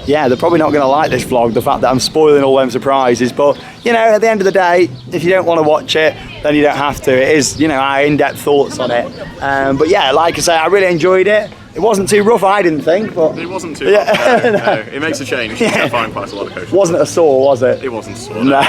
yeah, they're probably not going to like this vlog, the fact that I'm spoiling all them surprises. But, you know, at the end of the day, if you don't want to watch it, then you don't have to. It is, you know, our in-depth thoughts on it. But yeah, like I say, I really enjoyed it. It wasn't too rough, I didn't think, but... It wasn't too rough, no. It makes a change. You can find quite a lot of coasters. Wasn't a sore, was it? It wasn't a sore, no.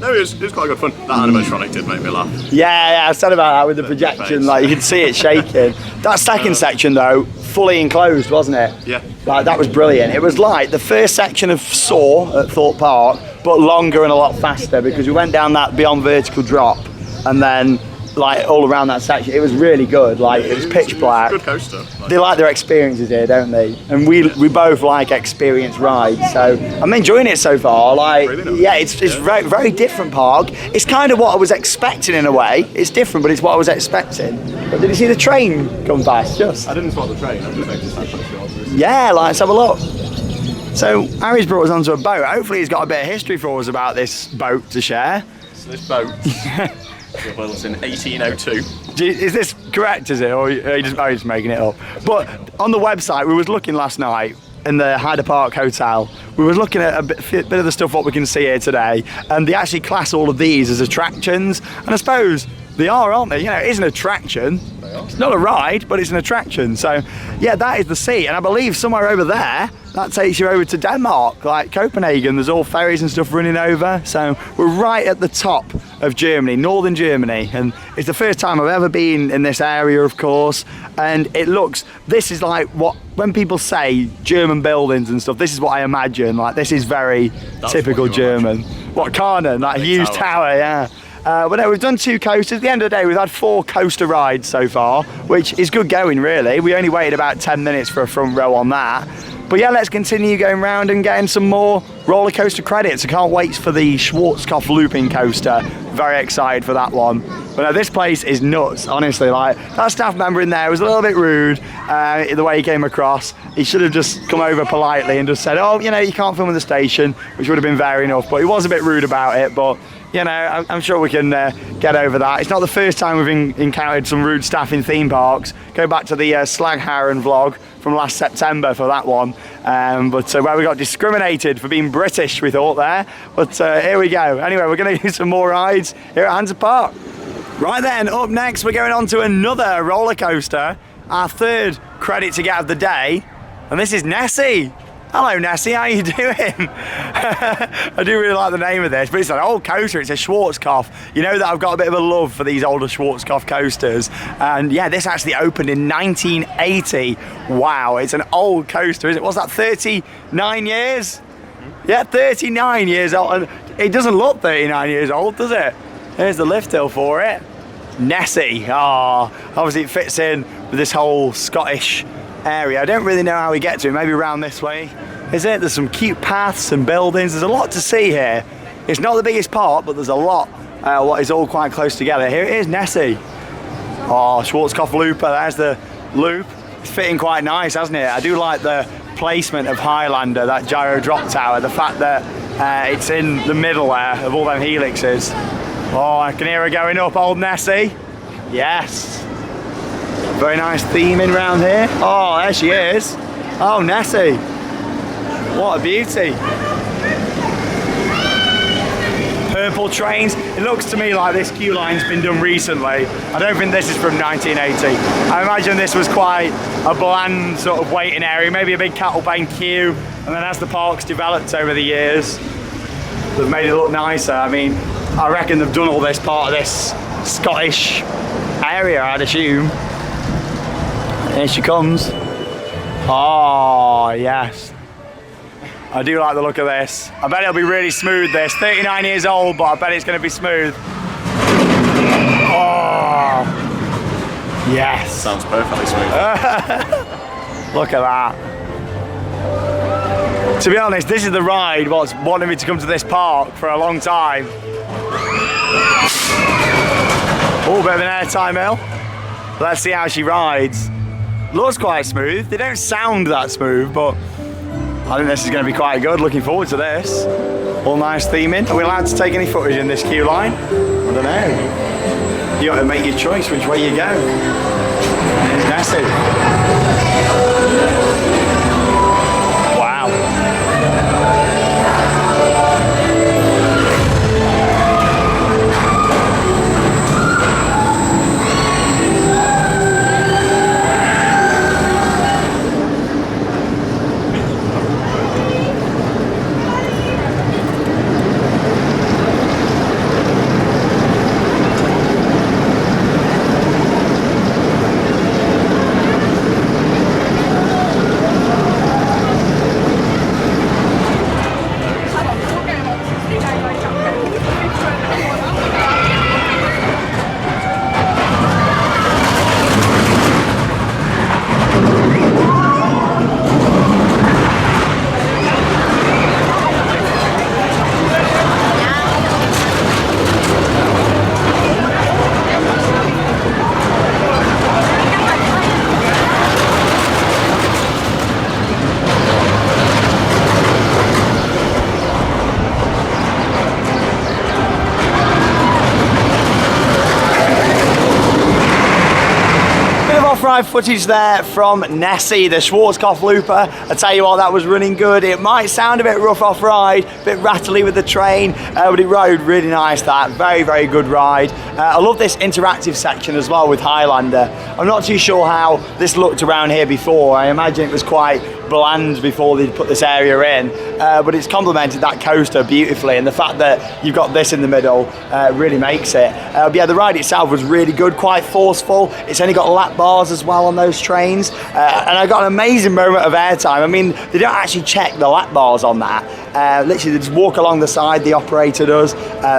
No, it was quite good fun. That animatronic did make me laugh. Yeah, I said about that with the projection, like you could see it shaking. That second section though, fully enclosed, wasn't it? Yeah. Like, that was brilliant. It was like the first section of Saw at Thorpe Park, but longer and a lot faster, because we went down that beyond vertical drop, and then like all around that section, it was really good. Like, it was pitch black. Good coaster. They like their experiences here, don't they? And we both like experience rides, so I'm enjoying it so far. Like, really yeah, it's very, very different park. It's kind of what I was expecting in a way. It's different, but it's what I was expecting. But did you see the train come past? Just I didn't spot the train. I just noticed. Yeah, like, let's have a look. So Harry's brought us onto a boat. Hopefully he's got a bit of history for us about this boat to share. So this boat was built in 1802. Is this correct, is it? Or are you just making it up? But on the website, we was looking last night in the Hyder Park Hotel. We were looking at a bit of the stuff what we can see here today, and they actually class all of these as attractions. And I suppose they are, aren't they? You know, it is an attraction. It's not a ride, but it's an attraction. So, yeah, that is the sea. And I believe somewhere over there, that takes you over to Denmark, like Copenhagen. There's all ferries and stuff running over. So we're right at the top of Germany, northern Germany. And it's the first time I've ever been in this area, of course. And it looks, this is like what, when people say German buildings and stuff, this is what I imagine. Like, this is very typical German. What, Karnen, like a huge tower, yeah. But no, we've done 2 coasters. At the end of the day, we've had 4 coaster rides so far, which is good going, really. We only waited about 10 minutes for a front row on that. But yeah, let's continue going round and getting some more roller coaster credits. I can't wait for the Schwarzkopf looping coaster. Very excited for that one. But no, this place is nuts, honestly. Like, that staff member in there was a little bit rude, the way he came across. He should have just come over politely and just said, oh, you know, you can't film in the station, which would have been fair enough. But he was a bit rude about it, but you know, I'm sure we can get over that. It's not the first time we've encountered some rude staff in theme parks. Go back to the Slagharen vlog from last September for that one. But where we got discriminated for being British, we thought there. But here we go. Anyway, we're going to do some more rides here at Hansa Park. Right then, up next, we're going on to another roller coaster. Our 3rd credit to get of the day. And this is Nessie. Hello Nessie, how you doing? I do really like the name of this, but it's an old coaster, it's a Schwarzkopf. You know that I've got a bit of a love for these older Schwarzkopf coasters. And yeah, this actually opened in 1980. Wow, it's an old coaster, is it? What's that, 39 years? Yeah, 39 years old. And it doesn't look 39 years old, does it? Here's the lift hill for it. Nessie, obviously it fits in with this whole Scottish area. I don't really know how we get to it, maybe around this way. Is it? There's some cute paths and buildings. There's a lot to see here. It's not the biggest part, but there's a lot. What is all quite close together. Here it is, Nessie. Oh, Schwarzkopf Looper, there's the loop. It's fitting quite nice, hasn't it? I do like the placement of Highlander, that gyro drop tower, the fact that it's in the middle there of all them helixes. Oh, I can hear her going up, old Nessie. Yes. Very nice theming around here. Oh, there she is. Oh, Nessie. What a beauty. Purple trains. It looks to me like this queue line's been done recently. I don't think this is from 1980. I imagine this was quite a bland sort of waiting area, maybe a big cattle pen queue. And then as the park's developed over the years, they've made it look nicer. I mean, I reckon they've done all this part of this Scottish area, I'd assume. Here she comes. Oh, yes. I do like the look of this. I bet it'll be really smooth, this. 39 years old, but I bet it's going to be smooth. Oh, yes. Sounds perfectly smooth. Look at that. To be honest, this is the ride what's wanted me to come to this park for a long time. Oh, bit of an airtime hill. Let's see how she rides. Looks quite smooth. They don't sound that smooth, but I think this is going to be quite good. Looking forward to this. All nice theming. Are we allowed to take any footage in this queue line? I don't know. You got to make your choice which way you go. There's Nessie. Wow. live footage there from Nessie, the Schwarzkopf looper. I tell you what, that was running good. It might sound a bit rough off ride, a bit rattly with the train, but it rode really nice. That very, very good ride. I love this interactive section as well with Highlander. I'm not too sure how this looked around here before. I imagine it was quite bland before they put this area in, but it's complemented that coaster beautifully, and the fact that you've got this in the middle really makes it. But yeah, the ride itself was really good, quite forceful. It's only got lap bars as well on those trains, and I got an amazing moment of airtime. I mean, they don't actually check the lap bars on that. Literally, they just walk along the side, the operator does,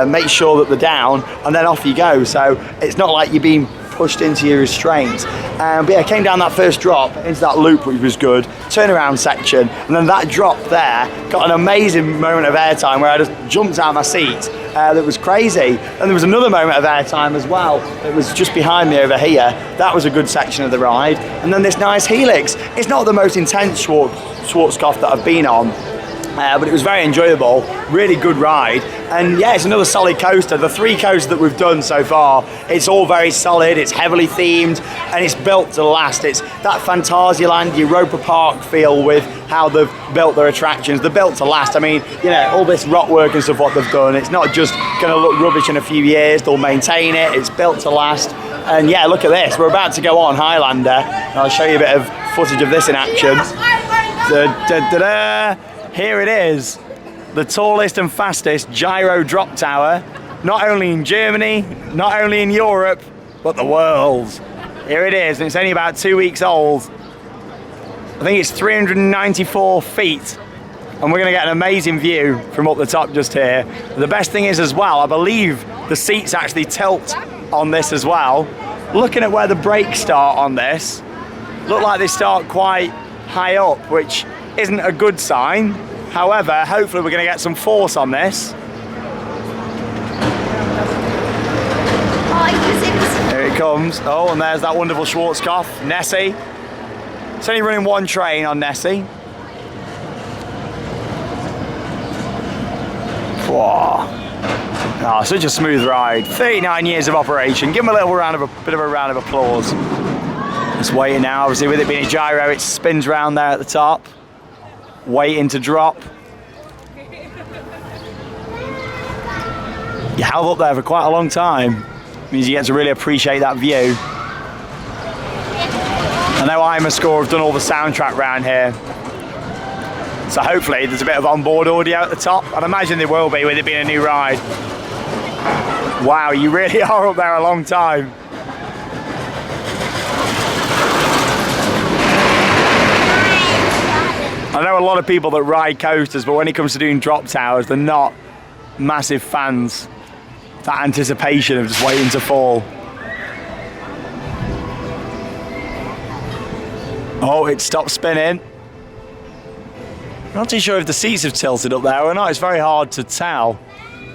make sure that they're down, and then off you go. So it's not like you're being pushed into your restraints. But yeah, I came down that first drop into that loop, which was good, turnaround section, and then that drop there got an amazing moment of airtime where I just jumped out of my seat. That was crazy. And there was another moment of airtime as well. It was just behind me over here. That was a good section of the ride. And then this nice helix. It's not the most intense Schwarzkopf that I've been on, but it was very enjoyable, really good ride. And yeah, it's another solid coaster. The 3 coasters that we've done so far, it's all very solid, it's heavily themed, and it's built to last. It's that Phantasialand, Europa Park feel with how they've built their attractions. They're built to last. I mean, you know, all this rock work and stuff what they've done, it's not just gonna look rubbish in a few years, they'll maintain it, it's built to last. And yeah, look at this, we're about to go on Highlander, and I'll show you a bit of footage of this in action. Here it is, the tallest and fastest gyro drop tower, not only in Germany, not only in Europe, but the world. Here it is, and it's only about 2 weeks old. I think it's 394 feet, and we're gonna get an amazing view from up the top just here. The best thing is as well, I believe the seats actually tilt on this as well. Looking at where the brakes start on this, look like they start quite high up, which isn't a good sign. However, hopefully we're going to get some force on this. Here it comes. Oh, and there's that wonderful Schwarzkopf, Nessie. It's only running 1 train on Nessie. Whoa. Oh, such a smooth ride. 39 years of operation. Give them a little bit of a round of applause. It's waiting now. Obviously, with it being a gyro, it spins round there at the top. Waiting to drop. You held up there for quite a long time. Means you get to really appreciate that view. I know IMAscore have done all the soundtrack round here, so hopefully there's a bit of onboard audio at the top. I'd imagine there will be with it being a new ride. Wow, you really are up there a long time. I know a lot of people that ride coasters, but when it comes to doing drop towers, they're not massive fans. That anticipation of just waiting to fall. Oh, it stopped spinning. I'm not too sure if the seats have tilted up there or not. It's very hard to tell.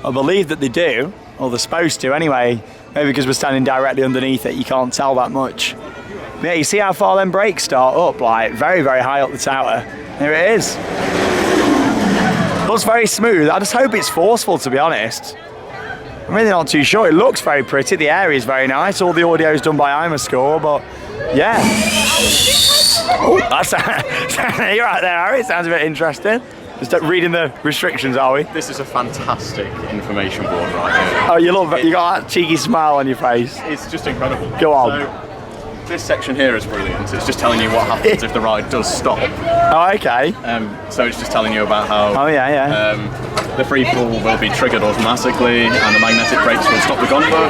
I believe that they do, or they're supposed to anyway. Maybe because we're standing directly underneath it, you can't tell that much. But yeah, you see how far them brakes start up, like very, very high up the tower. There it is. Looks very smooth. I just hope it's forceful, to be honest. I'm really not too sure. It looks very pretty. The area is very nice. All the audio is done by IMAscore, but yeah. Oh, that's you're right there, Harry. It sounds a bit interesting. Just reading the restrictions, are we? This is a fantastic information board right here. Oh, you got that cheeky smile on your face. It's just incredible. Go on. So, this section here is brilliant. It's just telling you what happens if the ride does stop. Oh, okay. So it's just telling you about how the free fall will be triggered automatically and the magnetic brakes will stop the gondola.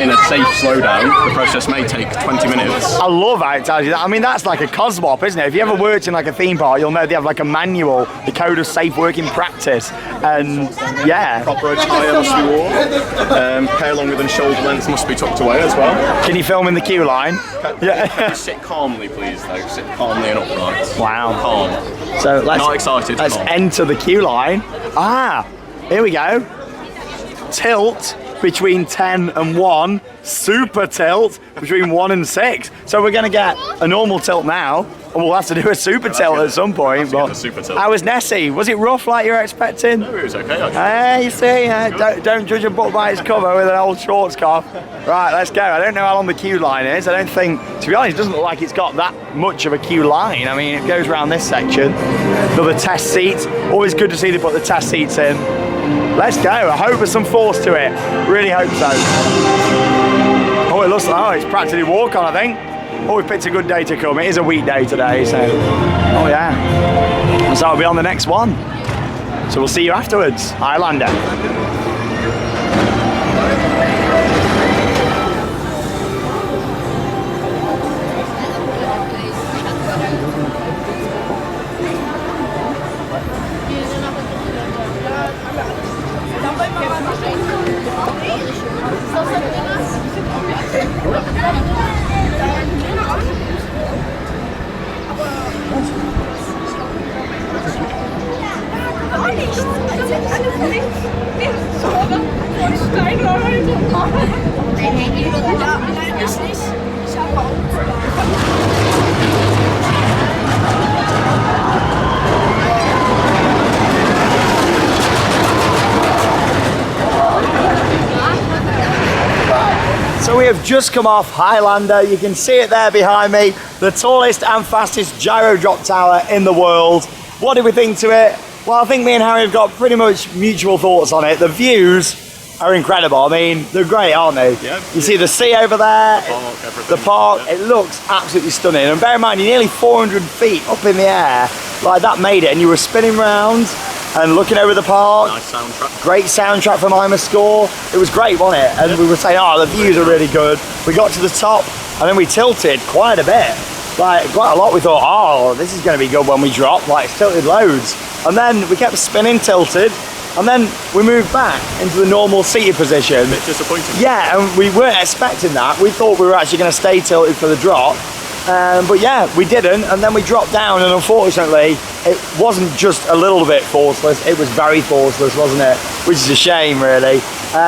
In a safe slowdown, the process may take 20 minutes. I love how it tells you that. I mean, that's like a cosmop, isn't it? If you ever worked in like a theme park, you'll know they have like a manual, the code of safe working practice. And yeah. Proper attire must be worn. Hair longer than shoulder length must be tucked away as well. Can you film in the queue line? Yeah. Sit calmly, please, though. Sit calmly and upright. Wow. Calm. So let's, not excited. Let's enter the queue line. Ah, here we go. Tilt between 10 and 1. Super tilt between 1 and 6. So we're going to get a normal tilt now. we'll have to do a super tilt at some point. But how was Nessie? Was it rough like you were expecting? No, it was okay. Actually. You see, don't judge a book by its cover with an old short scarf. Right, let's go. I don't know how long the queue line is. I don't think, to be honest, it doesn't look like it's got that much of a queue line. I mean, it goes around this section. Another test seat. Always good to see they put the test seats in. Let's go. I hope there's some force to it. Really hope so. Oh, it looks like, it's practically walk on, I think. Oh, we picked a good day to come. It is a weekday today, so. Oh, yeah. And so I'll be on the next one. So we'll see you afterwards. Highlander. So we have just come off Highlander. You can see it there behind me, the tallest and fastest gyro drop tower in the world. What did we think to it? Well, I think me and Harry have got pretty much mutual thoughts on it. The views are incredible. I mean, they're great, aren't they? Yeah. You see the sea over there, the park, yeah. It looks absolutely stunning. And bear in mind, you're nearly 400 feet up in the air, like that made it, and you were spinning around and looking over the park. Nice soundtrack. Great soundtrack from I'm a Score. It was great, wasn't it? And we were saying, oh, the views are really good. We got to the top, and then we tilted quite a bit. Like, quite a lot. We thought, oh, this is going to be good when we drop. Like, it's tilted loads. And then we kept spinning, tilted, and then we moved back into the normal seated position. A bit disappointing. Yeah, and we weren't expecting that. We thought we were actually going to stay tilted for the drop. But yeah, we didn't, and then we dropped down, and unfortunately, it wasn't just a little bit forceless, it was very forceless, wasn't it? Which is a shame, really.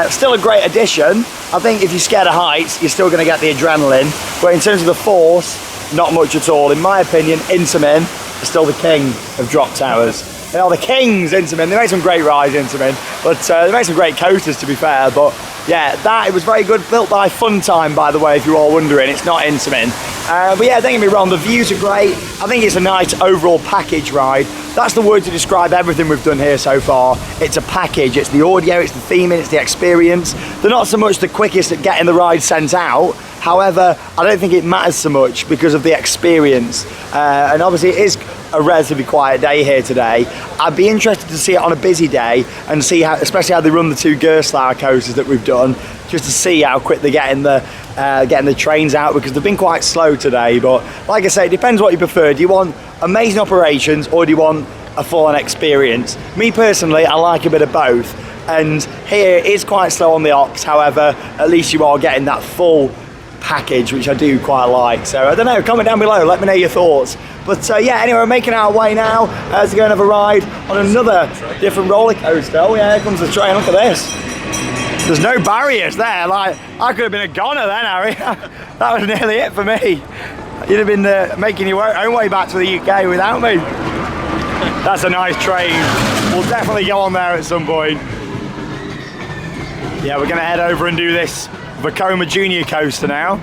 Still a great addition. I think if you're scared of heights, you're still going to get the adrenaline, but in terms of the force, not much at all. In my opinion, Intamin is still the king of drop towers. They are the kings, Intamin. They make some great rides, Intamin, but they make some great coasters, to be fair. But yeah, it was very good. Built by Funtime, by the way, if you're all wondering. It's not Intamin. But yeah, don't get me wrong, the views are great. I think it's a nice overall package ride. That's the word to describe everything we've done here so far. It's a package. It's the audio, it's the theming, it's the experience. They're not so much the quickest at getting the ride sent out. However, I don't think it matters so much because of the experience. And obviously it is a relatively quiet day here today. I'd be interested to see it on a busy day and see how, especially how they run the two Gerstlauer coasters that we've done, just to see how quick they're getting the trains out, because they've been quite slow today. But like I say, it depends what you prefer. Do you want amazing operations or do you want a full-on experience? Me personally, I like a bit of both. And here it is quite slow on the ops. However, at least you are getting that full package, which I do quite like. So I don't know, comment down below, let me know your thoughts. But yeah, anyway, we're making our way now to go and have a ride on another different roller coaster. Oh yeah, here comes the train, look at this. There's no barriers there. Like, I could have been a goner then, Harry. That was nearly it for me. You'd have been making your own way back to the UK without me. That's a nice train. We'll definitely go on there at some point. Yeah, we're gonna head over and do this Vekoma Junior coaster now.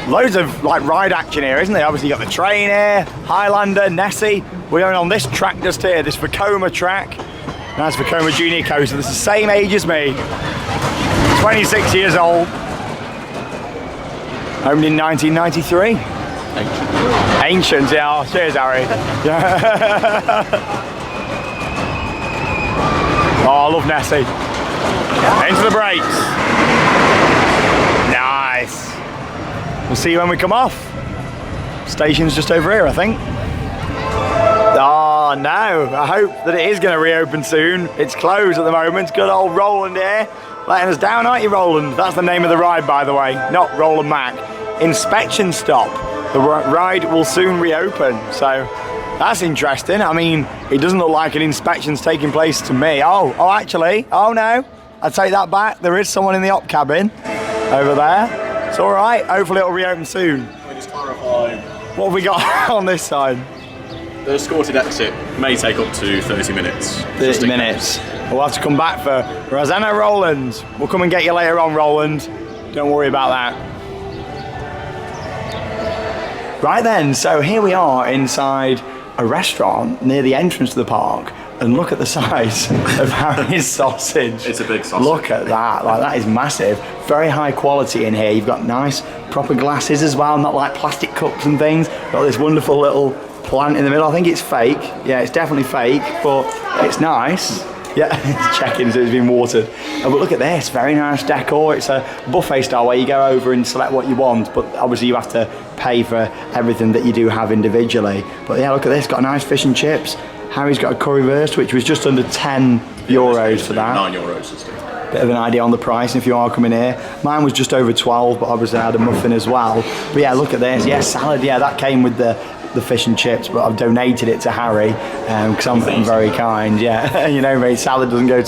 Loads of like ride action here, isn't there? Obviously you got the train here, Highlander, Nessie. We're going on this track just here, this Vekoma track. That's Vekoma Junior coaster. That's the same age as me. 26 years old. Opened in 1993. Ancient, yeah. Oh, cheers, Harry. Oh, I love Nessie. Into the brakes. Nice. We'll see you when we come off. Station's just over here, I think. Oh no, I hope that it is going to reopen soon. It's closed at the moment. Good old Roland here, letting us down, aren't you, Roland? That's the name of the ride, by the way, not Roland Mac. Inspection stop. The ride will soon reopen, so that's interesting. I mean, it doesn't look like an inspection's taking place to me. Oh, actually, oh no, I take that back. There is someone in the op cabin over there. It's all right. Hopefully it'll reopen soon. Can we just clarify What have we got on this side? The escorted exit may take up to 30 minutes. 30 minutes. We'll have to come back for Rosanna Roland. We'll come and get you later on, Roland. Don't worry about that. Right then, so here we are inside a restaurant near the entrance to the park. And look at the size of Harry's sausage. It's a big sausage. Look at that, like that is massive. Very high quality in here. You've got nice proper glasses as well, not like plastic cups and things. Got this wonderful little plant in the middle. I think it's fake. Yeah, it's definitely fake, but it's nice. Yeah, it's checking so it's been watered. But look at this, very nice decor. It's a buffet style where you go over and select what you want, but obviously you have to pay for everything that you do have individually. But yeah, look at this, got nice fish and chips. Harry's got a currywurst, which was just under 10 euros for that. 9 euros. Bit of an idea on the price if you are coming here. Mine was just over 12, but obviously I had a muffin as well. But yeah, look at this. Yeah, salad. Yeah, that came with the fish and chips, but I've donated it to Harry because I'm very kind. Yeah, you know me, salad doesn't go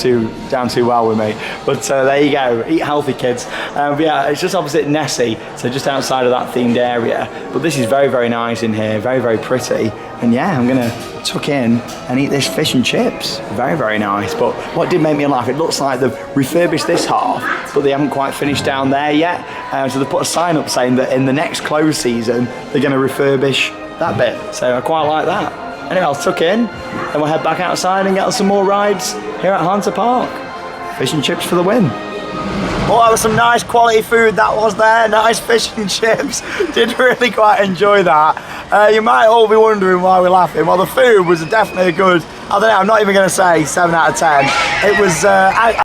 down too well with me. But there you go, eat healthy, kids. But yeah, it's just opposite Nessie, so just outside of that themed area. But this is very, very nice in here, very, very pretty. And yeah, I'm gonna tuck in and eat this fish and chips. Very, very nice. But what did make me laugh, it looks like they've refurbished this half, but they haven't quite finished down there yet. So they put a sign up saying that in the next close season, they're gonna refurbish that bit. So I quite like that. Anyway, I'll tuck in, then we'll head back outside and get on some more rides here at Hunter Park. Fish and chips for the win. Well, that was some nice quality food that was there, nice fish and chips. Did really quite enjoy that. You might all be wondering why we're laughing. Well, the food was definitely a good, I don't know, I'm not even going to say 7 out of 10. It was,